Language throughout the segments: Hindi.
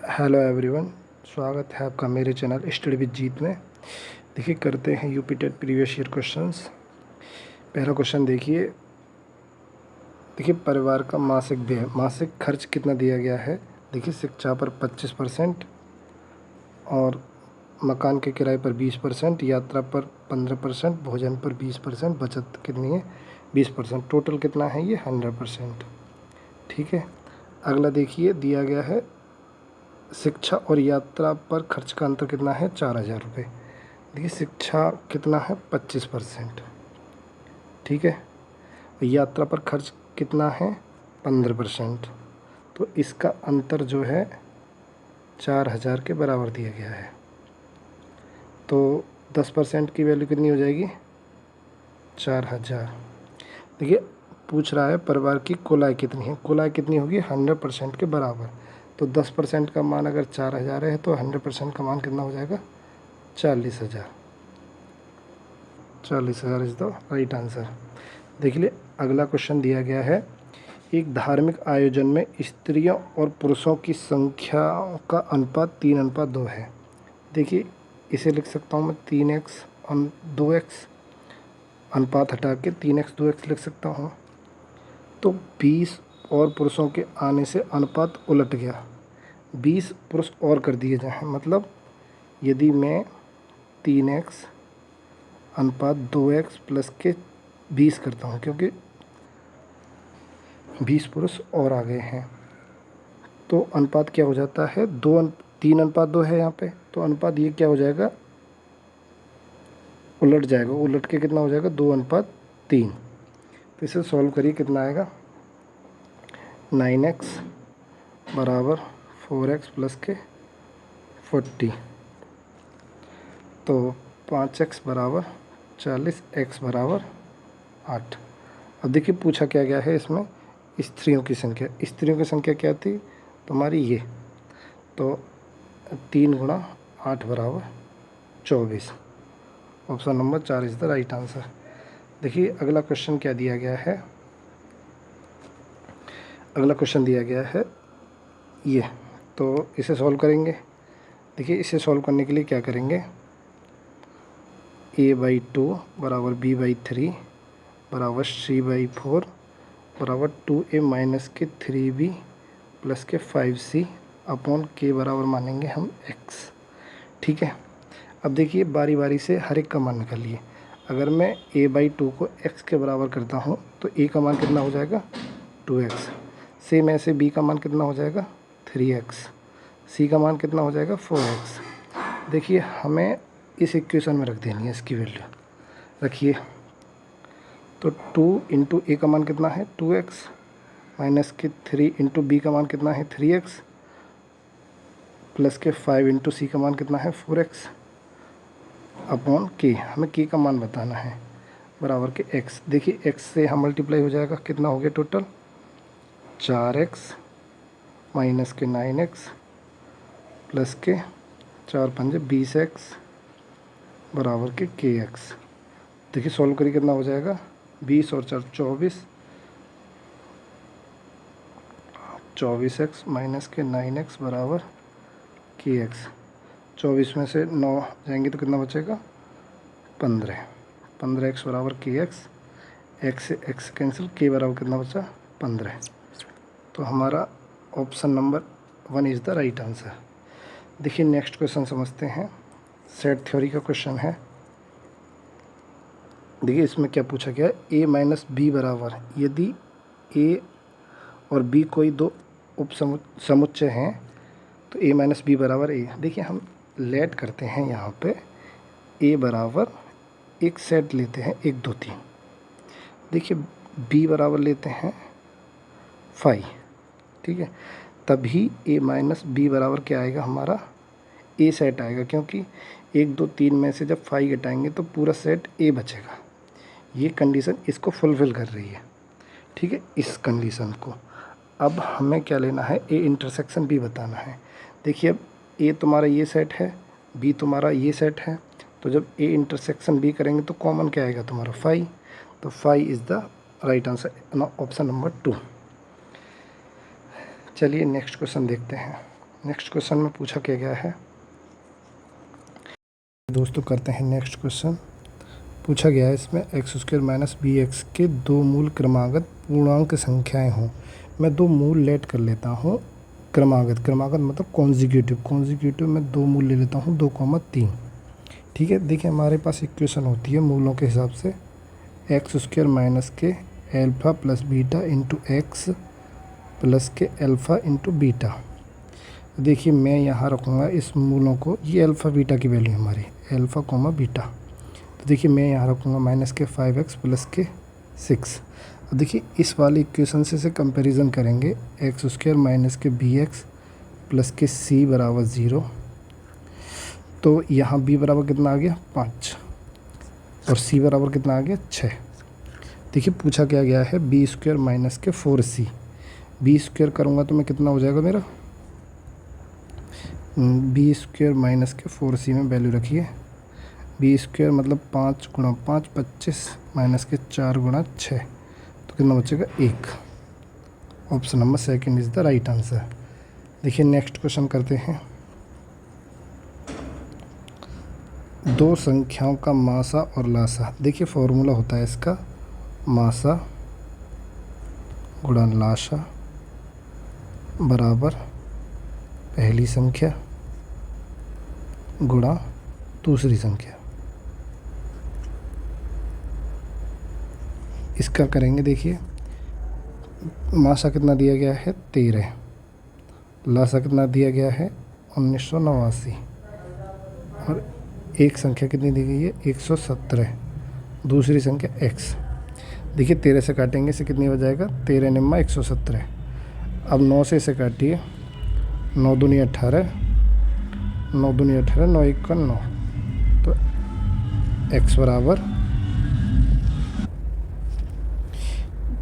हेलो एवरीवन, स्वागत है आपका मेरे चैनल स्टडी विद जीत में। देखिए करते हैं UP TET previous year questions. पहला क्वेश्चन देखिए परिवार का मासिक व्यय, मासिक खर्च कितना दिया गया है। देखिए शिक्षा पर 25% और मकान के किराए पर 20%, यात्रा पर 15%, भोजन पर 20%, बचत कितनी है 20%। टोटल कितना है ये 100%। ठीक है, अगला देखिए दिया गया है शिक्षा और यात्रा पर खर्च का अंतर कितना है 4000 रुपये। देखिए शिक्षा कितना है 25%। ठीक है, यात्रा पर खर्च कितना है 15%। तो इसका अंतर जो है 4000 के बराबर दिया गया है। तो 10% की वैल्यू कितनी हो जाएगी 4000। देखिए पूछ रहा है परिवार की कुल आय कितनी है। कुल आय कितनी होगी 100% के बराबर। तो 10% का मान अगर 4000 है तो 100% का मान कितना हो जाएगा 40,000। 40,000 इज़ द राइट आंसर। देखिए अगला क्वेश्चन दिया गया है एक धार्मिक आयोजन में स्त्रियों और पुरुषों की संख्या का अनुपात 3:2 है। देखिए इसे लिख सकता हूँ मैं 3x 2x, अनुपात हटा के 3x 2x लिख सकता हूँ। तो 20 और पुरुषों के आने से अनुपात उलट गया, 20 पुरुष और कर दिए जाएँ। मतलब यदि मैं 3x अनुपात 2x प्लस के 20 करता हूँ, क्योंकि 20 पुरुष और आ गए हैं, तो अनुपात क्या हो जाता है 3:2 है यहाँ पे। तो अनुपात ये क्या हो जाएगा उलट जाएगा, उलट के कितना हो जाएगा 2:3। तो इसे सॉल्व करिए कितना आएगा 9x बराबर 4x प्लस के 40। तो 5x बराबर 40, x बराबर 8। अब देखिए पूछा क्या गया है इसमें स्त्रियों की संख्या। स्त्रियों की संख्या क्या थी तुम्हारी ये, तो 3 × 8 बराबर 24। Option number 4 is the right answer. देखिए अगला क्वेश्चन क्या दिया गया है। अगला क्वेश्चन दिया गया है ये, तो इसे सॉल्व करेंगे। देखिए इसे सॉल्व करने के लिए क्या करेंगे a/2 बराबर b/3 बराबर c/4 बराबर 2a माइनस के 3b प्लस के 5c अपॉन k बराबर मानेंगे हम x। ठीक है, अब देखिए बारी बारी से हर एक का मान निकालिए। अगर मैं a/2 को x के बराबर करता हूँ तो a का मान कितना हो जाएगा 2x। सेम ऐसे b का मान कितना हो जाएगा 3x, c का मान कितना हो जाएगा 4x। देखिए हमें इस इक्वेशन में रख देनी है इसकी वैल्यू। रखिए तो 2 × a का मान कितना है 2x माइनस के 3 × b का मान कितना है 3x प्लस के 5 × c का मान कितना है 4x अपॉन k, हमें k का मान बताना है बराबर के x। देखिए x से हम मल्टीप्लाई हो जाएगा, कितना हो गया टोटल 4x माइनस के 9x प्लस के 4 × 5 = 20x बराबर के kx। देखिए सॉल्व करिए कितना हो जाएगा 20 और 4 24x माइनस के 9x बराबर kx। 24 में से 9 जाएंगे तो कितना बचेगा 15x बराबर kx। x से x कैंसिल, k बराबर कितना बचा 15। तो हमारा option number 1 is the right answer. देखिए नेक्स्ट क्वेश्चन समझते हैं। सेट थ्योरी का क्वेश्चन है। देखिए इसमें क्या पूछा गया है a माइनस बी बराबर, यदि a और b कोई दो उप समुच्चय हैं तो a माइनस बी बराबर a। देखिए हम लेट करते हैं यहाँ पे a बराबर एक सेट लेते हैं 1 2 3। देखिए b बराबर लेते हैं 5। ठीक है, तभी a माइनस बी बराबर क्या आएगा हमारा a सेट आएगा, क्योंकि 1 2 3 में से जब 5 घटाएंगे तो पूरा सेट a बचेगा। ये कंडीशन इसको फुलफ़िल कर रही है। ठीक है, इस कंडीशन को अब हमें क्या लेना है a इंटरसेक्शन b बताना है। देखिए अब a तुम्हारा ये सेट है, b तुम्हारा ये सेट है, तो जब a इंटरसेक्शन b करेंगे तो कॉमन क्या आएगा तुम्हारा 5। तो 5 is the right answer, option number 2। चलिए नेक्स्ट क्वेश्चन देखते हैं। नेक्स्ट क्वेश्चन में पूछा क्या गया है दोस्तों, करते हैं नेक्स्ट क्वेश्चन। पूछा गया है इसमें x square minus b x के दो मूल क्रमागत पूर्णांक संख्याएं हों। मैं दो मूल लेट कर लेता हूँ क्रमागत मतलब कॉन्जिक्यूटिव में दो मूल ले लेता हूँ 2,3। ठीक है, देखिए हमारे पास इक्वेशन होती है मूलों के हिसाब से एक्स स्क्वायर माइनस के alpha plus beta into x plus के अल्फ़ा इंटू बीटा। देखिए मैं यहाँ रखूँगा इस मूलों को, ये अल्फ़ा बीटा की वैल्यू हमारी अल्फ़ा कॉमा बीटा। तो देखिए मैं यहाँ रखूँगा माइनस के 5x प्लस के 6। अब देखिए इस वाली इक्वेशन से कंपैरिजन करेंगे एक्स स्क्वायर माइनस के बी एक्स प्लस के c बराबर 0। तो यहाँ b बराबर कितना आ गया 5 और c बराबर कितना आ गया 6। देखिए पूछा क्या गया है बी स्क्वायर माइनस के 4c। बी स्क्वायर करूँगा तो मैं कितना हो जाएगा मेरा बी स्क्वायर माइनस के 4c में वैल्यू रखिए। बी स्क्वायर मतलब 5 गुणा 5 25 माइनस के 4 गुणा 6, तो कितना बचेगा 1। Option number second is the right answer. देखिए नेक्स्ट क्वेश्चन करते हैं। दो संख्याओं का मासा और लासा। देखिए फॉर्मूला होता है इसका मासा गुणा लासा बराबर पहली संख्या गुणा दूसरी संख्या। इसका करेंगे, देखिए मासा कितना दिया गया है 13, लासा कितना दिया गया है 1989 और एक संख्या कितनी दी गई है 117, दूसरी संख्या x। देखिए 13 से काटेंगे इसे कितनी हो जाएगा 13 निम्मा 117। अब 9 से इसे काटिए, 9 दूनी 18, 9 दूनी 18, 9 1 का 9, तो x बराबर।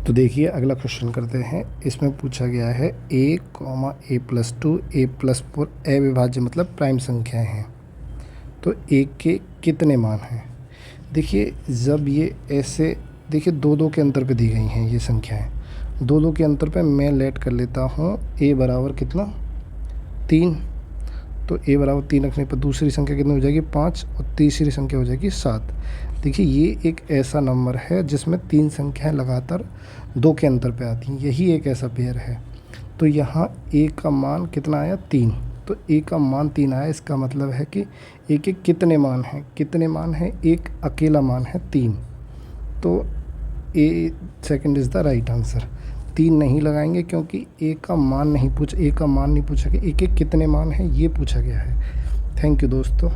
तो देखिए अगला क्वेश्चन करते हैं। इसमें पूछा गया है a, a+2 a+4 अविभाज्य मतलब प्राइम संख्याएं हैं, तो a के कितने मान हैं। देखिए जब ये ऐसे, देखिए 2-2 के अंतर पे दी गई हैं ये संख्याएं, 2-2 के अंतर पे मैं लेट कर लेता हूँ a बराबर कितना 3। तो a बराबर 3 रखने पर दूसरी संख्या कितनी हो जाएगी 5 और तीसरी संख्या हो जाएगी 7। देखिए ये एक ऐसा नंबर है जिसमें 3 संख्याएं लगातार 2 के अंतर पे आती हैं, यही एक ऐसा पेयर है। तो यहाँ a का मान कितना आया 3, तो a का मान 3 आया। इसका मतलब है कि a के कितने मान हैं, एक अकेला मान है 3। तो a second is the right answer. 3 नहीं लगाएंगे क्योंकि a का मान नहीं पूछा गया, a के कितने मान हैं ये पूछा गया है। थैंक यू दोस्तों।